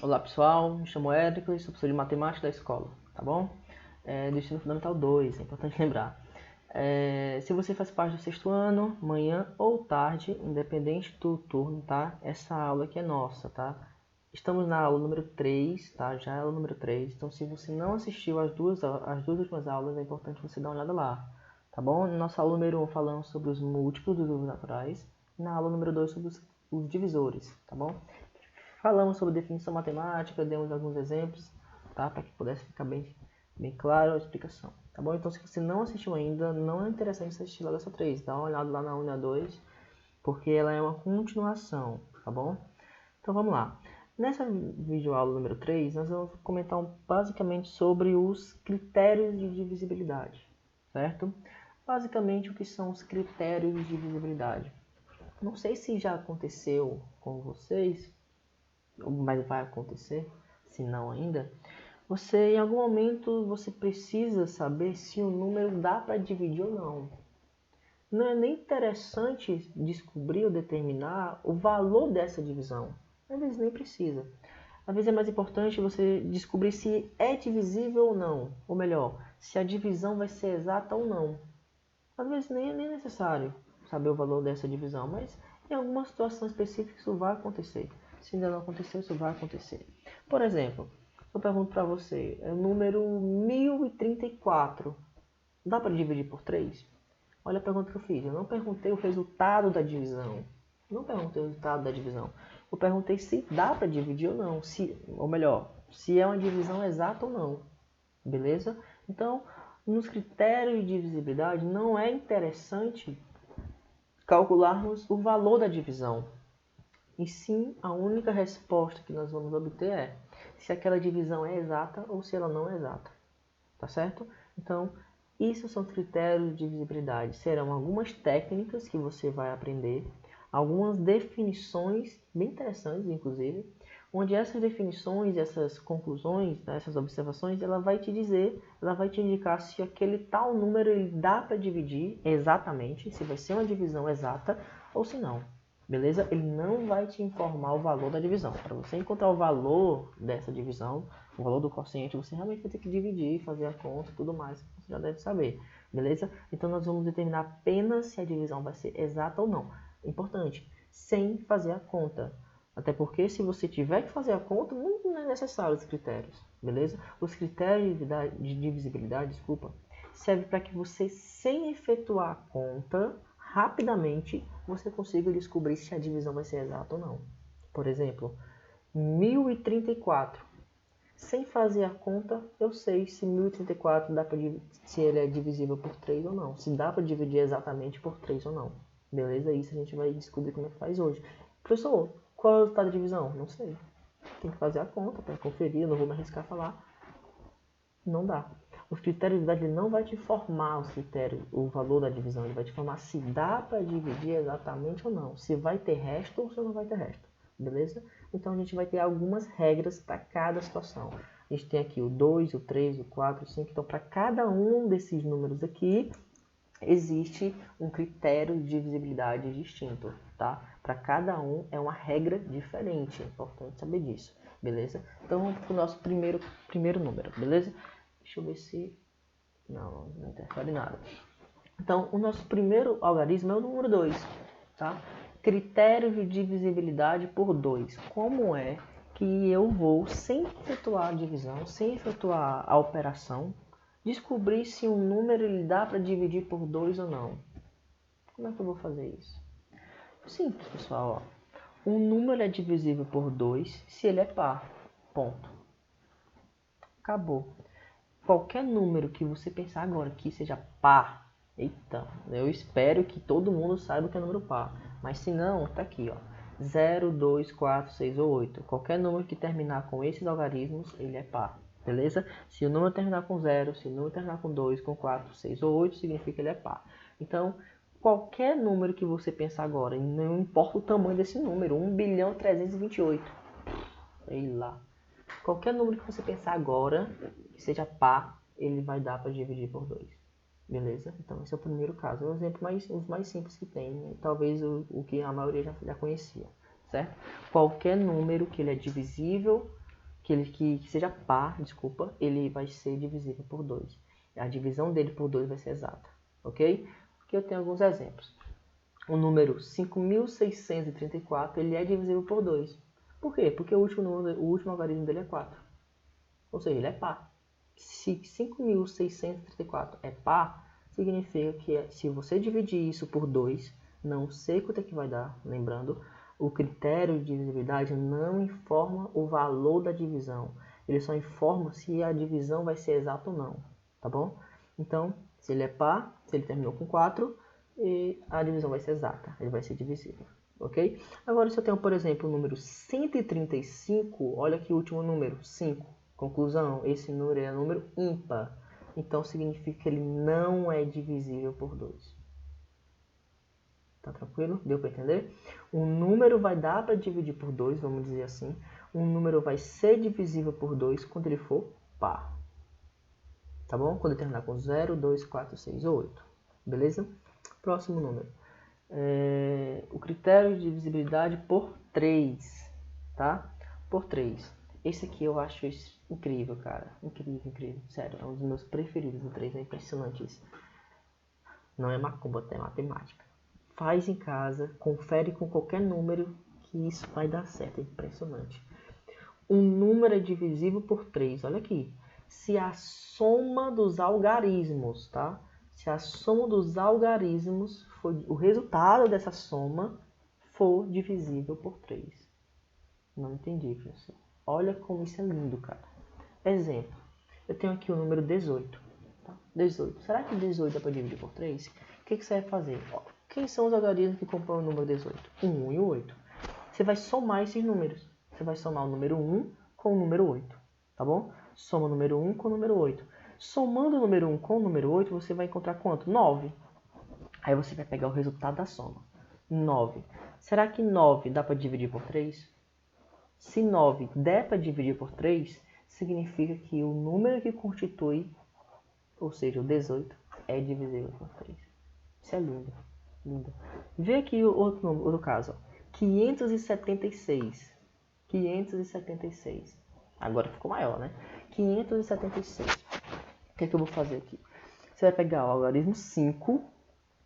Olá pessoal, me chamo Érico e sou professor de matemática da escola, tá bom? Do ensino fundamental 2, é importante lembrar. Se você faz parte do sexto ano, manhã ou tarde, independente do turno, tá? Essa aula aqui é nossa, tá? Estamos na aula número 3, tá? Já é a aula número 3, então se você não assistiu às duas últimas aulas, é importante você dar uma olhada lá, tá bom? Na nossa aula número 1 falamos sobre os múltiplos dos números naturais, e na aula número 2 sobre os divisores, tá bom? Falamos sobre definição matemática, demos alguns exemplos, tá? Para que pudesse ficar bem claro a explicação, tá bom? Então, se você não assistiu ainda, não é interessante você assistir lá dessa 3, dá uma olhada lá na unha 2, porque ela é uma continuação, tá bom? Então, vamos lá. Nessa videoaula número 3, nós vamos comentar basicamente sobre os critérios de divisibilidade, certo? Basicamente, o que são os critérios de divisibilidade. Não sei se já aconteceu com vocês, mas vai acontecer, se não ainda, em algum momento você precisa saber se o número dá para dividir ou não. Não é nem interessante descobrir ou determinar o valor dessa divisão. Às vezes nem precisa. Às vezes é mais importante você descobrir se é divisível ou não. Ou melhor, se a divisão vai ser exata ou não. Às vezes nem é necessário saber o valor dessa divisão, mas em alguma situação específica isso vai acontecer. Se ainda não aconteceu, isso vai acontecer. Por exemplo, eu pergunto para você, o número 1034, dá para dividir por 3? Olha a pergunta que eu fiz, eu não perguntei o resultado da divisão. Não perguntei o resultado da divisão. Eu perguntei se dá para dividir ou não, ou melhor, se é uma divisão exata ou não. Beleza? Então, nos critérios de divisibilidade, não é interessante calcularmos o valor da divisão. E sim, a única resposta que nós vamos obter é se aquela divisão é exata ou se ela não é exata. Tá certo? Então, isso são os critérios de divisibilidade. Serão algumas técnicas que você vai aprender, algumas definições bem interessantes, inclusive, onde essas definições, essas conclusões, essas observações, ela vai te indicar se aquele tal número ele dá para dividir exatamente, se vai ser uma divisão exata ou se não. Beleza? Ele não vai te informar o valor da divisão. Para você encontrar o valor dessa divisão, o valor do quociente, você realmente vai ter que dividir, fazer a conta e tudo mais, você já deve saber. Beleza? Então nós vamos determinar apenas se a divisão vai ser exata ou não. Importante, sem fazer a conta. Até porque se você tiver que fazer a conta, não é necessário os critérios. Beleza? Os critérios de divisibilidade, serve para que você, sem efetuar a conta, rapidamente você consiga descobrir se a divisão vai ser exata ou não. Por exemplo, 1034. Sem fazer a conta, eu sei se 1034 se ele é divisível por 3 ou não. Se dá para dividir exatamente por 3 ou não. Beleza? Isso a gente vai descobrir como é que faz hoje. Professor, qual é o resultado da divisão? Não sei. Tem que fazer a conta para conferir, não vou me arriscar a falar. Não dá. Os critérios de divisibilidade não vai te informar o valor da divisão, ele vai te informar se dá para dividir exatamente ou não, se vai ter resto ou se não vai ter resto, beleza? Então a gente vai ter algumas regras para cada situação. A gente tem aqui o 2, o 3, o 4, o 5, então para cada um desses números aqui existe um critério de divisibilidade distinto, tá? Para cada um é uma regra diferente, é importante saber disso, beleza? Então vamos para o nosso primeiro número, beleza? Deixa eu ver se... Não interfere nada. Então, o nosso primeiro algarismo é o número 2, tá? Critério de divisibilidade por 2. Como é que eu vou, sem efetuar a divisão, sem efetuar a operação, descobrir se um número ele dá para dividir por 2 ou não? Como é que eu vou fazer isso? Simples, pessoal. Ó. Um número é divisível por 2 se ele é par. Ponto. Acabou. Qualquer número que você pensar agora que seja par, eita, eu espero que todo mundo saiba que é número par. Mas se não, tá aqui, ó. 0, 2, 4, 6 ou 8. Qualquer número que terminar com esses algarismos, ele é par. Beleza? Se o número terminar com 0, se o número terminar com 2, com 4, 6 ou 8, significa que ele é par. Então, qualquer número que você pensar agora, não importa o tamanho desse número, 1.328. Sei lá. Qualquer número que você pensar agora, que seja par, ele vai dar para dividir por 2. Beleza? Então esse é o primeiro caso. É o exemplo os mais simples que tem. Né? Talvez o que a maioria já conhecia. Certo? Qualquer número que ele é divisível que seja par, desculpa, ele vai ser divisível por 2. A divisão dele por 2 vai ser exata, ok? Aqui eu tenho alguns exemplos. O número 5.634, ele é divisível por 2. Por quê? Porque o último algarismo dele é 4. Ou seja, ele é par. Se 5.634 é par, significa que se você dividir isso por 2, não sei quanto é que vai dar. Lembrando, o critério de divisibilidade não informa o valor da divisão. Ele só informa se a divisão vai ser exata ou não. Tá bom? Então, se ele é par, se ele terminou com 4, a divisão vai ser exata. Ele vai ser divisível. Ok? Agora, se eu tenho, por exemplo, o número 135, olha aqui o último número, 5. Conclusão, esse número é número ímpar. Então, significa que ele não é divisível por 2. Tá tranquilo? Deu para entender? Um número vai dar para dividir por 2, vamos dizer assim. Um número vai ser divisível por 2 quando ele for par. Tá bom? Quando ele terminar com 0, 2, 4, 6 ou 8. Beleza? Próximo número. O critério de divisibilidade por 3. Tá? Por 3. Esse aqui eu acho incrível, cara. Incrível, incrível. Sério, é um dos meus preferidos. O 3 é impressionante isso. Não é macumba, é matemática. Faz em casa, confere com qualquer número que isso vai dar certo. É impressionante. Um número é divisível por 3. Olha aqui. Se a soma dos algarismos, tá? Se a soma dos algarismos, o resultado dessa soma for divisível por 3. Não entendi, professor. Olha como isso é lindo, cara. Exemplo. Eu tenho aqui o número 18. Tá? 18. Será que 18 dá para dividir por 3? O que você vai fazer? Ó, quem são os algarismos que compõem o número 18? O 1 e o 8. Você vai somar esses números. Você vai somar o número 1 com o número 8. Tá bom? Soma o número 1 com o número 8. Somando o número 1 com o número 8, você vai encontrar quanto? 9. Aí você vai pegar o resultado da soma. 9. Será que 9 dá para dividir por 3? Se 9 der para dividir por 3, significa que o número que constitui, ou seja, o 18, é divisível por 3. Isso é lindo. Lindo. Vê aqui o outro caso. 576. 576. Agora ficou maior, né? 576. O que é que eu vou fazer aqui? Você vai pegar o algarismo 5,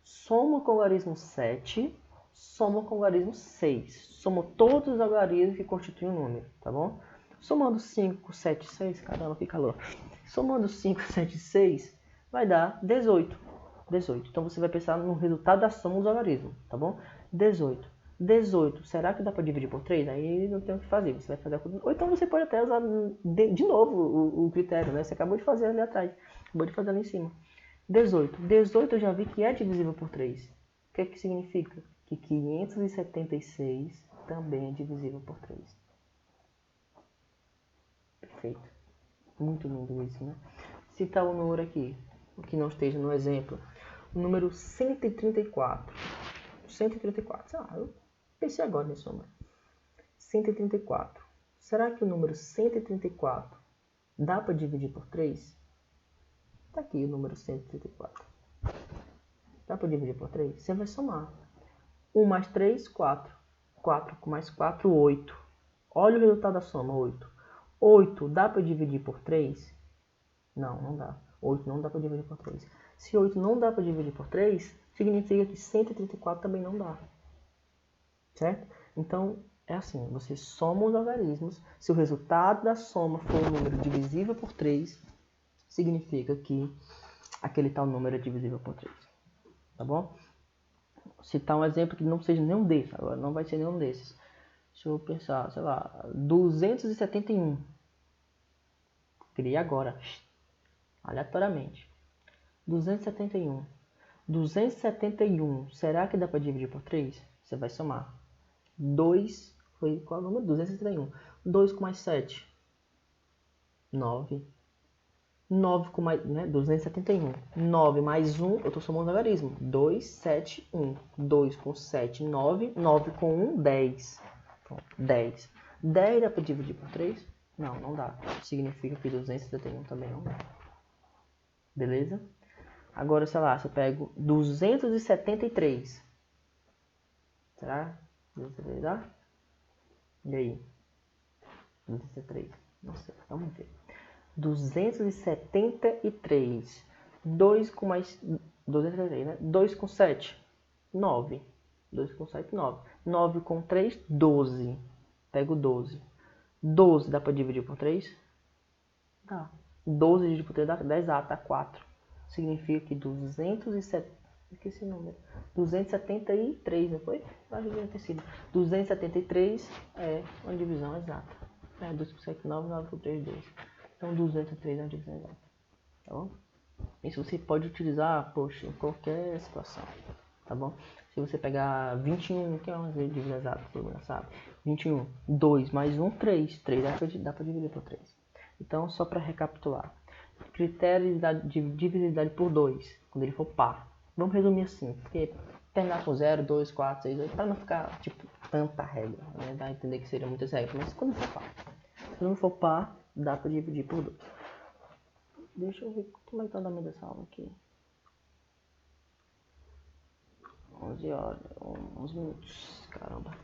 soma com o algarismo 7, soma com o algarismo 6. Soma todos os algarismos que constituem um número, tá bom? Somando 5, 7, 6, caramba, que calor. Somando 5, 7, 6, vai dar 18. 18. Então você vai pensar no resultado da soma dos algarismos, tá bom? 18. 18. Será que dá para dividir por 3? Aí não tem o que fazer. Você vai fazer. Ou então você pode até usar de novo o critério, né? Você acabou de fazer ali atrás. Acabou de fazer ali em cima. 18. 18 eu já vi que é divisível por 3. O que é que significa? Que 576 também é divisível por 3. Perfeito. Muito lindo isso, né? Citar o número aqui, que não esteja no exemplo. O número 134. 134. Eu pensei agora nesse número. 134. Será que o número 134 dá para dividir por 3? Está aqui o número 134. Dá para dividir por 3? Você vai somar. 1 mais 3, 4. 4 mais 4, 8. Olha o resultado da soma, 8. 8 dá para dividir por 3? Não, não dá. 8 não dá para dividir por 3. Se 8 não dá para dividir por 3, significa que 134 também não dá. Certo? Então, é assim, você soma os algarismos. Se o resultado da soma for um número divisível por 3, significa que aquele tal número é divisível por 3. Tá bom? Vou citar um exemplo que não seja nenhum desses. Agora, não vai ser nenhum desses. Deixa eu pensar, sei lá, 271. Cria agora, aleatoriamente. 271. 271, será que dá para dividir por 3? Você vai somar. 2, foi qual é o número? 271. 2 com mais 7. 9. 9 com mais, né? 271. 9 mais 1, eu estou somando algarismo. 2, 7, 1. 2 com 7, 9. 9 com 1, 10. Pronto, 10. 10 dá para dividir por 3? Não, não dá. Significa que 271 também não dá. Beleza? Agora, sei lá, se eu pego 273. Será? 273 dá? E aí? 273. Não sei, vamos ver. 273. 2 com mais... 273, né? 2 com 7, 9. 2 com 7, 9. 9 com 3, 12. Pego 12. 12 dá para dividir por 3? Dá. 12 dividido por 3 dá 10, dá 4. Significa que 207... Esqueci o número. 273, não foi? Acho que deve ter sido. 273 é uma divisão exata. 2 por 7, 9, 9 por 3, 12. Então 203 é uma divisão exata. Tá bom? Isso você pode utilizar, poxa, em qualquer situação. Tá bom? Se você pegar 21, que é uma divisão exata, todo mundo sabe. 21, 2 mais 1, 3. 3 dá para dividir por 3. Então, só para recapitular. Critério de divisibilidade por 2, quando ele for par. Vamos resumir assim, porque terminar com 0, 2, 4, 6, 8, para não ficar, tipo, tanta regra, né? Dá a entender que seria muitas regras, mas quando for par. Quando for par, dá para dividir por 2. Deixa eu ver como é que tá o nome dessa aula aqui. 11 horas, 11 minutos, caramba.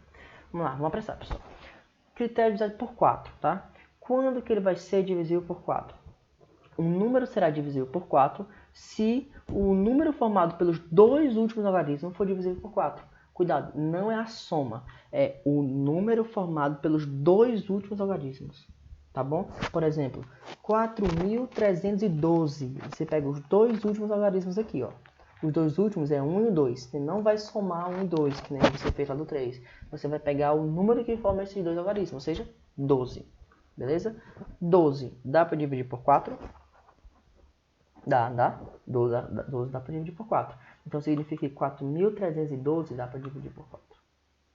Vamos lá, vamos apressar, pessoal. Critério de divisibilidade por 4, tá? Quando que ele vai ser divisível por 4? Um número será divisível por 4 se o número formado pelos dois últimos algarismos for divisível por 4. Cuidado, não é a soma, é o número formado pelos dois últimos algarismos. Tá bom? Por exemplo, 4.312. Você pega os dois últimos algarismos aqui, ó. Os dois últimos é 1 e 2. Você não vai somar 1 e 2, que nem você fez lá do 3. Você vai pegar o número que forma esses dois algarismos, ou seja, 12. Beleza? 12 dá para dividir por 4? Dá. 12 dá para dividir por 4. Então significa que 4.312 dá para dividir por 4.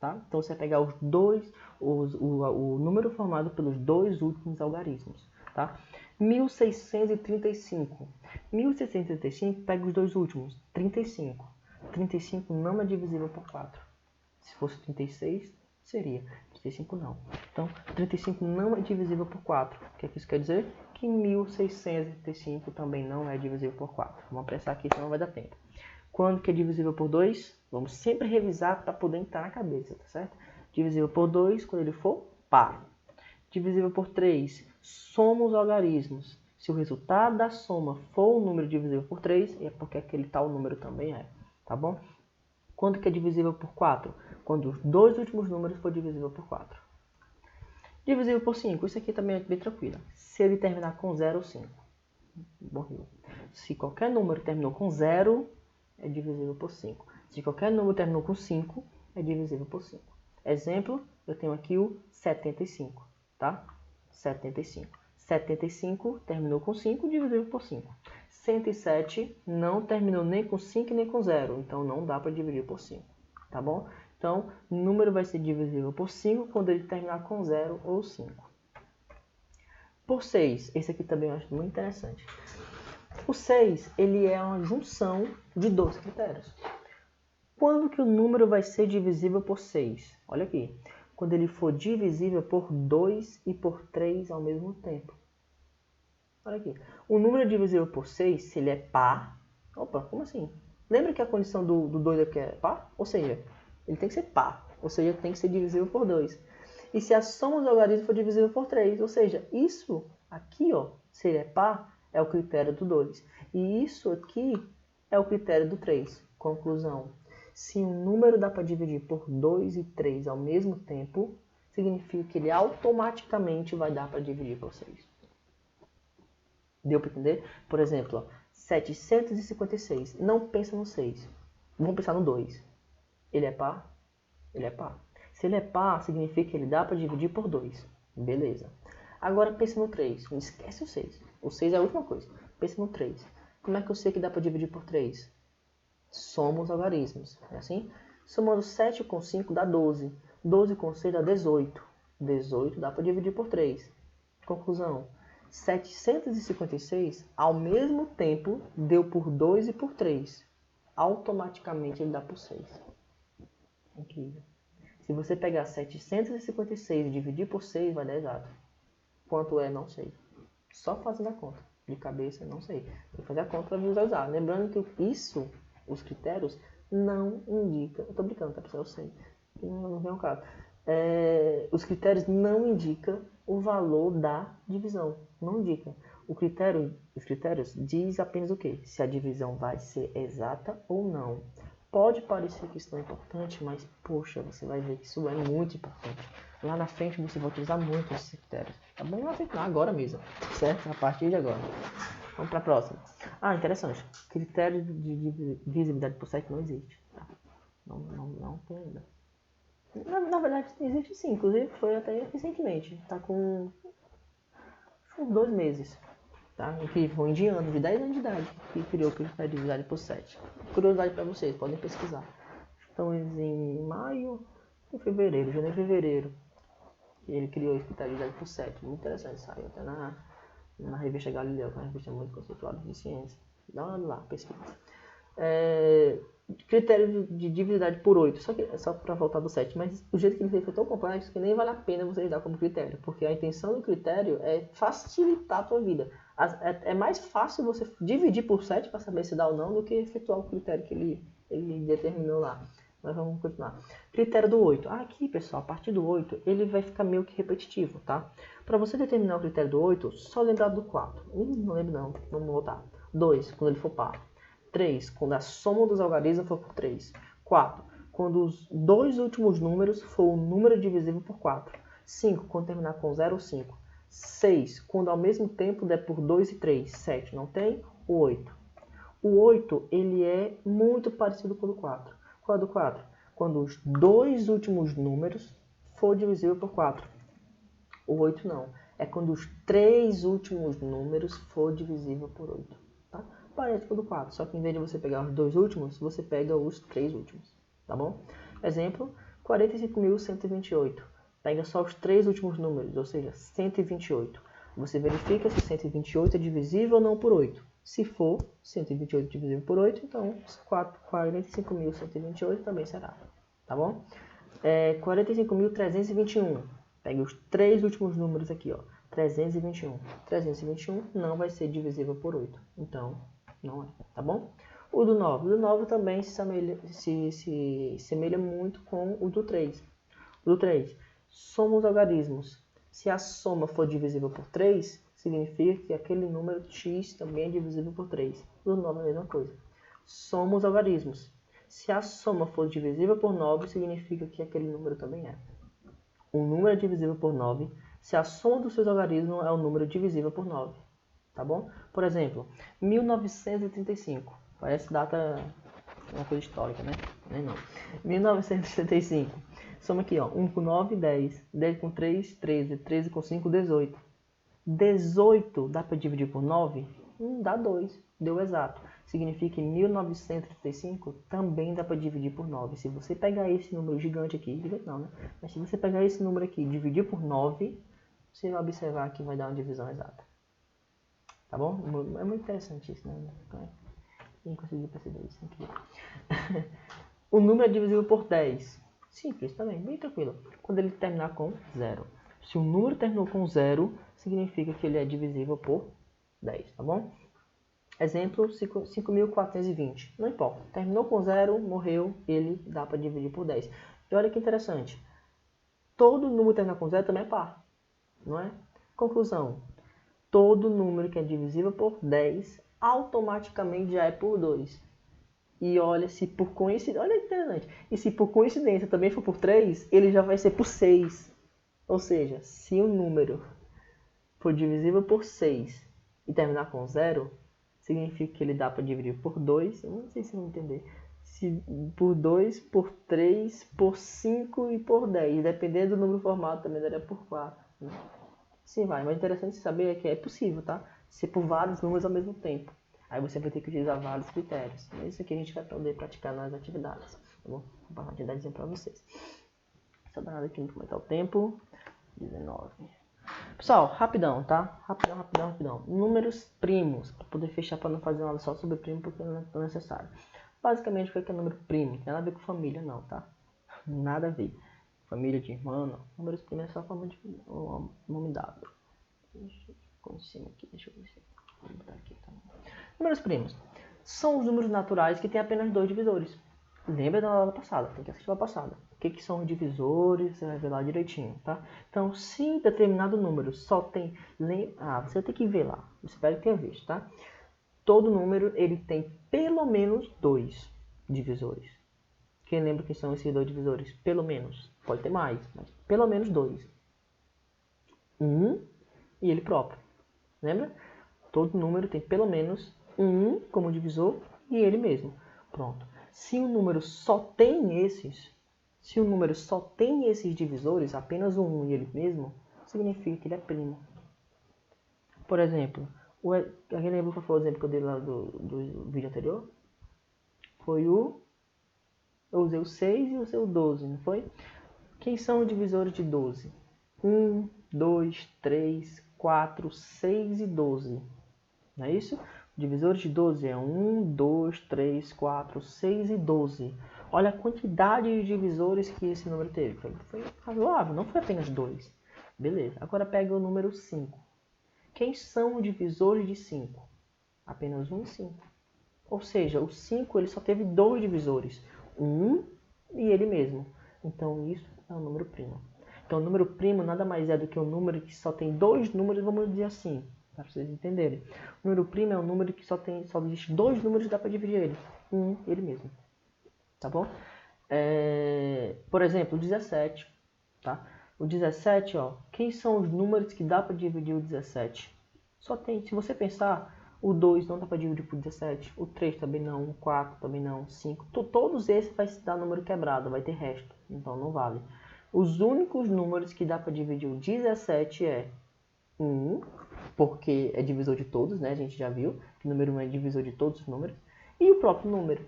Tá? Então você vai pegar os dois, o número formado pelos dois últimos algarismos. Tá? 1635. 1635 pega os dois últimos. 35. 35 não é divisível por 4. Se fosse 36, seria. 35 não. Então, 35 não é divisível por 4. O que é que isso quer dizer? Que 1635 também não é divisível por 4. Vamos apressar aqui, senão não vai dar tempo. Quando que é divisível por 2? Vamos sempre revisar para poder entrar na cabeça, tá certo? Divisível por 2 quando ele for par. Divisível por 3, soma os algarismos. Se o resultado da soma for um número divisível por 3, é porque aquele tal número também é, tá bom? Quando que é divisível por 4? Quando os dois últimos números for divisível por 4. Divisível por 5, isso aqui também é bem tranquilo. Se ele terminar com 0 ou 5, morreu. Se qualquer número terminou com 0, é divisível por 5. Se qualquer número terminou com 5, é divisível por 5. Exemplo, eu tenho aqui o 75, tá? 75. 75 terminou com 5, divisível por 5. 107 não terminou nem com 5 nem com 0, então não dá para dividir por 5, tá bom? Então, o número vai ser divisível por 5 quando ele terminar com 0 ou 5. Por 6, esse aqui também eu acho muito interessante. O 6, ele é uma junção de dois critérios. Quando que o número vai ser divisível por 6? Olha aqui. Quando ele for divisível por 2 e por 3 ao mesmo tempo. Olha aqui. O número divisível por 6, se ele é par... Opa, como assim? Lembra que a condição do 2 aqui é par? Ou seja, ele tem que ser par. Ou seja, tem que ser divisível por 2. E se a soma dos algarismos for divisível por 3, ou seja, isso aqui, ó, se ele é par, é o critério do 2. E isso aqui é o critério do 3. Conclusão. Se um número dá para dividir por 2 e 3 ao mesmo tempo, significa que ele automaticamente vai dar para dividir por 6. Deu para entender? Por exemplo, ó, 756. Não pensa no 6. Vamos pensar no 2. Ele é par? Ele é par. Se ele é par, significa que ele dá para dividir por 2. Beleza. Agora pensa no 3. Não esquece o 6. O 6 é a última coisa. Pensa no 3. Como é que eu sei que dá para dividir por 3? Soma os algarismos. É assim? Somando 7 com 5 dá 12. 12 com 6 dá 18. 18 dá para dividir por 3. Conclusão. 756 ao mesmo tempo deu por 2 e por 3. Automaticamente ele dá por 6. Incrível. Se você pegar 756 e dividir por 6, vai dar exato. Quanto é, não sei. Só fazendo a conta. De cabeça, não sei. Tem que fazer a conta para visualizar. Lembrando que isso, os critérios, não indicam... Eu tô brincando, tá, pessoal? Eu sei. Não vem ao caso. os critérios não indicam o valor da divisão. Não indica. Os critérios diz apenas o quê? Se a divisão vai ser exata ou não. Pode parecer que isso não é importante, mas, poxa, você vai ver que isso é muito importante. Lá na frente você vai utilizar muito esses critérios. Tá bom? Lá na frente, não, agora mesmo. Certo? A partir de agora. Vamos para a próxima. Ah, interessante. Critério de divisibilidade por 7 não existe. Tá? Não tem ainda. Na verdade, existe sim. Inclusive, foi até recentemente. Tá com uns 2 meses. Tá? Que foi um indiano de 10 anos de idade que criou o critério de divisibilidade por 7. Curiosidade para vocês, podem pesquisar. Estamos em maio e fevereiro, janeiro e fevereiro. Ele criou esse critério de divisibilidade por 7. Muito interessante, saiu até na revista Galileu, que é uma revista muito conceituada de ciência. Dá uma olhada lá, pesquisa. Critério de divisibilidade por 8, só para voltar do 7, mas o jeito que ele fez foi tão complexo que nem vale a pena você dar como critério, porque a intenção do critério é facilitar a tua vida. É mais fácil você dividir por 7 para saber se dá ou não do que efetuar o critério que ele determinou lá. Mas vamos continuar. Critério do 8. Aqui, pessoal, a partir do 8, ele vai ficar meio que repetitivo, tá? Para você determinar o critério do 8, só lembrar do 4. Não lembro não, vamos voltar. 2, quando ele for par. 3, quando a soma dos algarismos for por 3. 4, quando os dois últimos números for o número divisível por 4. 5, quando terminar com 0 ou 5. 6, quando ao mesmo tempo der por 2 e 3. 7, não tem? O 8. O 8, ele é muito parecido com o do 4. Qual é o do 4? Quando os dois últimos números for divisível por 4. O 8 não. É quando os três últimos números for divisível por 8. Tá? Parece com o do 4, só que em vez de você pegar os dois últimos, você pega os três últimos. Tá bom? Exemplo, 45.128. Pega só os três últimos números, ou seja, 128. Você verifica se 128 é divisível ou não por 8. Se for 128 divisível por 8, então 45.128 também será. Tá bom? 45.321. Pegue os três últimos números aqui, ó. 321. 321 não vai ser divisível por 8. Então, não é. Tá bom? O do 9. O do 9 também se semelha muito com o do 3. O do 3. Soma os algarismos. Se a soma for divisível por 3, significa que aquele número x também é divisível por 3. O do 9 é a mesma coisa. Soma os algarismos. Se a soma for divisível por 9, significa que aquele número também é. Um número é divisível por 9 se a soma dos seus algarismos é o número divisível por 9. Tá bom? Por exemplo, 1935. Parece data, uma coisa histórica, né? Não. 1935. Soma aqui, ó. 1 com 9, 10. 10 com 3, 13. 13 com 5, 18. 18 dá para dividir por 9? Dá 2. Deu exato. Significa que 1935 também dá para dividir por 9. Se você pegar esse número gigante aqui, gigante não, né? Mas se você pegar esse número aqui e dividir por 9, você vai observar que vai dar uma divisão exata. Tá bom? É muito interessante isso, né? Quem conseguiu perceber isso aqui? O número é divisível por 10. Simples também, bem tranquilo. Quando ele terminar com 0. Se o número terminou com 0, significa que ele é divisível por 10, tá bom? Exemplo, 5.420. Não importa. Terminou com 0, morreu, ele dá para dividir por 10. E olha que interessante. Todo número que termina com 0 também é par. Não é? Conclusão. Todo número que é divisível por 10, automaticamente já é por 2. E olha, se por coincidência... Olha que interessante. E se por coincidência também for por 3, ele já vai ser por 6. Ou seja, se o número for divisível por 6 e terminar com 0... significa que ele dá para dividir por 2, eu não sei se vão entender, por 2, por 3, por 5 e por 10. Dependendo do número formado, também daria por 4. Né? Sim, vai. Mas interessante saber é que é possível, tá? Ser por vários números ao mesmo tempo. Aí você vai ter que utilizar vários critérios. Isso aqui a gente vai poder praticar nas atividades. Tá bom? Vou passar a atividade para vocês. Só dar nada aqui no comentar o tempo. 19. Pessoal, rapidão, tá? Rapidão. Números primos, para poder fechar, para não fazer uma aula só sobre primo, porque não é necessário. Basicamente, o que é número primo? Não tem nada a ver com família, não, tá? Nada a ver. Família de irmã, não. Números primos é só forma de nome dado. Deixa eu pôr em cima aqui, deixa eu ver se... Vou botar aqui, tá? Números primos são os números naturais que têm apenas 2 divisores. Lembra da aula passada, tem que assistir a aula passada. O que são os divisores, você vai ver lá direitinho, tá? Então, se determinado número só tem... você tem que ver lá, espero que tenha visto, tá? Todo número, ele tem pelo menos 2 divisores. Quem lembra quem são esses 2 divisores? Pelo menos. Pode ter mais, mas pelo menos 2. E ele próprio. Lembra? Todo número tem pelo menos como divisor e ele mesmo. Pronto. Se o número só tem esses divisores, apenas o e ele mesmo, significa que ele é primo. Por exemplo, alguém lembra qual foi o exemplo que eu dei lá do vídeo anterior? Foi eu usei o 6 e usei o 12, não foi? Quem são os divisores de 12? 1, 2, 3, 4, 6 e 12. Não é isso? Divisores de 12 é 1, 2, 3, 4, 6 e 12. Olha a quantidade de divisores que esse número teve. Foi razoável, não foi apenas 2. Beleza. Agora pega o número 5. Quem são os divisores de 5? Apenas 1 e 5. Ou seja, o 5 ele só teve 2 divisores. 1 e ele mesmo. Então isso é um número primo. Então o número primo nada mais é do que um número que só tem 2 números, vamos dizer assim. Para vocês entenderem. O número primo é um número que só existe 2 números e dá para dividir ele. Ele mesmo. Tá bom? Por exemplo, o 17. Tá? O 17, ó. Quem são os números que dá para dividir o 17? Só tem, se você pensar, o 2 não dá para dividir por 17. O 3 também não. O 4 também não. O 5. Todos esses vai se dar número quebrado. Vai ter resto. Então não vale. Os únicos números que dá para dividir o 17 é 1, porque é divisor de todos, né? A gente já viu que o número 1 é divisor de todos os números. E o próprio número,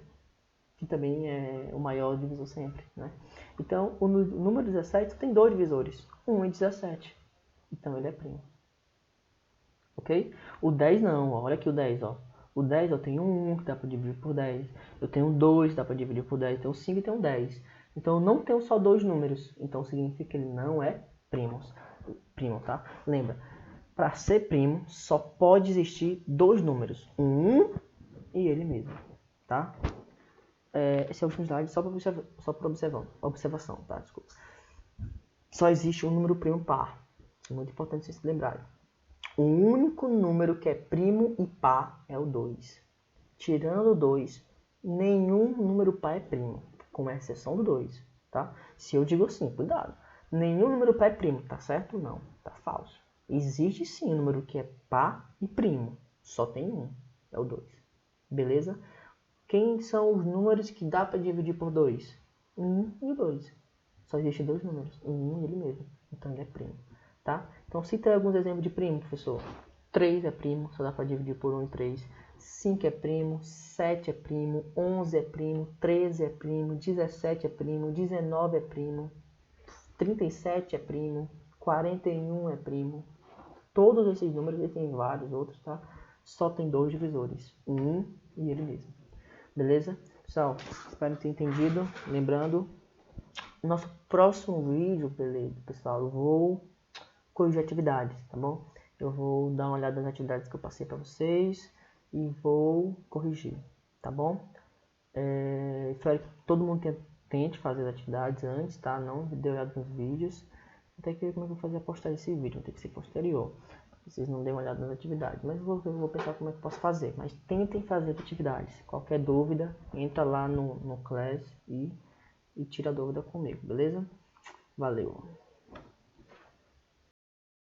que também é o maior divisor sempre, né? Então, o número 17 tem 2 divisores, 1 e 17. Então, ele é primo. Ok? O 10 não, ó. Olha aqui o 10, ó. O 10 eu tenho 1 que dá para dividir por 10. Eu tenho 2 que dá para dividir por 10. Eu tenho 5 e tenho 10. Então, eu não tenho só 2 números. Então, significa que ele não é primo, tá? Lembra, para ser primo, só pode existir 2 números. 1 e ele mesmo, tá? Esse é o último slide, só para observação, tá? Desculpa. Só existe um número primo par. É muito importante vocês se lembrarem. O único número que é primo e par é o 2. Tirando o 2, nenhum número par é primo, com exceção do 2, tá? Se eu digo assim, cuidado. Nenhum número par é primo, tá certo? Não, tá falso. Existe sim um número que é par e primo. Só tem um, é o 2. Beleza? Quem são os números que dá para dividir por 2? 1 e o 2. Só existem 2 números, 1 e ele mesmo. Então ele é primo. Tá? Então cita alguns exemplos de primo, professor. 3 é primo, só dá para dividir por 1 e 3. 5 é primo, 7 é primo, 11 é primo, 13 é primo, 17 é primo, 19 é primo, 37 é primo, 41 é primo. Todos esses números, e tem vários outros, tá? Só tem 2 divisores, 1 e ele mesmo. Beleza? Pessoal, espero ter entendido. Lembrando, nosso próximo vídeo, beleza, pessoal, eu vou corrigir atividades, tá bom? Eu vou dar uma olhada nas atividades que eu passei para vocês e vou corrigir, tá bom? Espero que todo mundo tente fazer as atividades antes, tá? Não dê olhada nos vídeos. Até que como é que eu vou fazer a postar esse vídeo? Vai ter que ser posterior. Vocês não dêem uma olhada nas atividades. Mas eu vou pensar como é que eu posso fazer. Mas tentem fazer as atividades. Qualquer dúvida, entra lá no Class e tira a dúvida comigo, beleza? Valeu!